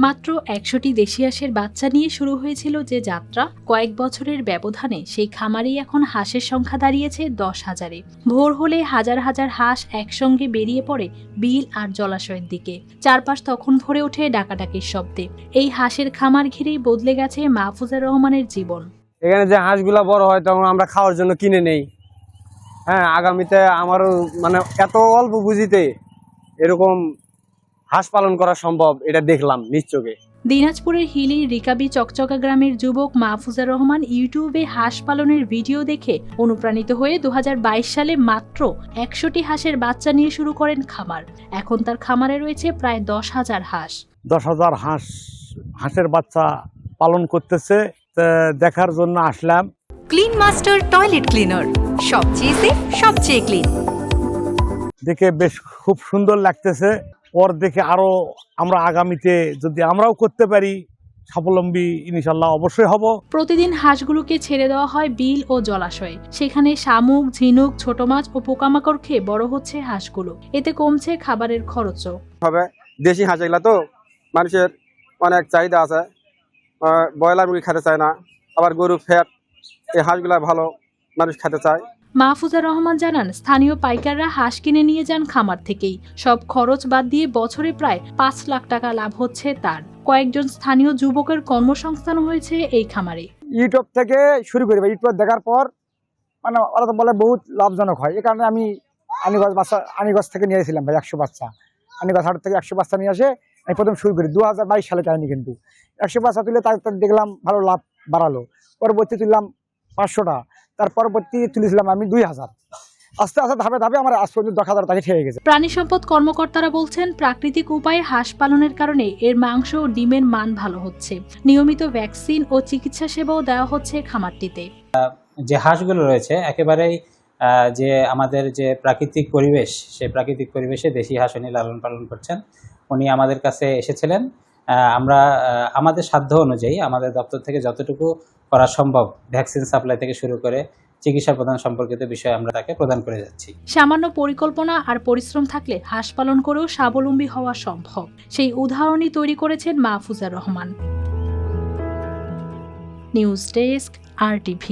মাত্র ১০০টি দেশি হাঁসের বাচ্চা নিয়ে শুরু হয়েছিল যে যাত্রা, কয়েক বছরের ব্যবধানে সেই খামারেই এখন হাঁসের সংখ্যা দাঁড়িয়েছে ১০,০০০-এ। ভোর হলে হাজার হাজার হাঁস একসঙ্গে বেরিয়ে পড়ে বিল আর জলাশয়ের দিকে। চারপাশ তখন ভরে ওঠে ডাকাডাকির শব্দে। এই হাঁসের খামার ঘিরেই বদলে গেছে মাহফুজা রহমানের জীবন। এখানে যে হাঁসগুলা বড় হয় তখন আমরা খাওয়ার জন্য কিনে নেই। হ্যাঁ, আগামীতে আমারও এত অল্প পুঁজিতে এরকম হাঁস পালন করা সম্ভব, এটা দেখলাম নিশ্চয়ই। দিনাজপুরের হিলি রিকাবি চকচকা গ্রামের যুবক মাহফুজা রহমান ইউটিউবে হাঁস পালনের ভিডিও দেখে অনুপ্রাণিত হয়ে ২০২২ সালে মাত্র ১০০টি হাঁসের বাচ্চা নিয়ে শুরু করেন খামার। এখন তার খামারে রয়েছে প্রায় ১০,০০০ হাঁস। ১০,০০০ হাঁসের বাচ্চা পালন করতেছে, দেখার জন্য আসলাম। ক্লিন মাস্টার টয়লেট ক্লিনার, সবচেয়ে সেফ, সবচেয়ে ক্লিন। দেখে বেশ খুব সুন্দর লাগতেছে। ওর দেখে আরো আমরা আগামীতে যদি আমরাও করতে পারি স্বাবলম্বী ইনশাল্লাহ অবশ্যই হব। প্রতিদিন হাঁসগুলোকে ছেড়ে দেওয়া হয় বিল ও জলাশয়ে। সেখানে শামুক, ঝিনুক, ছোট মাছ ও পোকামাকড় খেয়ে বড় হচ্ছে হাঁসগুলো। এতে কমছে খাবারের খরচও। দেশি হাঁস এগুলা তো মানুষের অনেক চাহিদা আছে। ব্রয়লার মুরগি খেতে চায় না, আবার গরু ফ্যাট, এই হাঁসগুলা ভালো মানুষ খেতে চায়। মাহফুজা রহমান জানান, স্থানীয় পাইকাররা হাঁস কিনে নিয়ে যান খামার থেকেই। সব খরচ বাদ দিয়ে বছরে প্রায় ৫ লাখ টাকা লাভ হচ্ছে তার। কয়েকজন স্থানীয় যুবকের কর্মসংস্থান হয়েছে এই খামারে। ইউটিউব থেকে শুরু করি, ইউটিউব দেখার পর ওরা তো বলে বহুত লাভজনক হয়। এই কারণে আমি আনিগঞ্জ থেকে নিয়ে এসেছিলাম ভাই ১০০ বাচ্চা। আনিগঞ্জ হাট থেকে ১০০ বাচ্চা নিয়ে আসে আমি প্রথম শুরু করি ২০২২ সালে কাহিনি। কিন্তু ১০০ বাচ্চা তুলে তার দেখলাম ভালো লাভ বাড়ালো। পরবর্তী তুললাম ৫০০টা, তার পরবর্তী তুলেছিলাম আমি ২০০০। আস্তে আস্তে ধাপে ধাপে আমার আজ পর্যন্ত ১০,০০০ টাকা খেয়ে গেছে। প্রাণী সম্পদ কর্মকর্তারা বলছেন, প্রাকৃতিক উপায়ে হাঁস পালনের কারণে এর মাংস ও ডিমের মান ভালো হচ্ছে। নিয়মিত ভ্যাকসিন ও চিকিৎসা সেবাও দেওয়া হচ্ছে খামারটিতে। যে হাঁসগুলো রয়েছে একেবারেই যে আমাদের যে প্রাকৃতিক পরিবেশ, সেই প্রাকৃতিক পরিবেশে দেশি হাঁস উনি লালন পালন করছেন। উনি আমাদের কাছে এসেছিলেন। আমরা আমাদের সাধ্য অনুযায়ী আমাদের দপ্তর থেকে যতটুকু করা সম্ভব, ভ্যাকসিন সাপ্লাই থেকে শুরু করে চিকিৎসা প্রদান সম্পর্কিত বিষয় আমরা তাকে প্রদান করে যাচ্ছি। সামান্য পরিকল্পনা আর পরিশ্রম থাকলে হাঁস পালন করেও স্বাবলম্বী হওয়া সম্ভব। সেই উদাহরণই তৈরি করেছেন Mahfuza Rahman. News desk, RTV।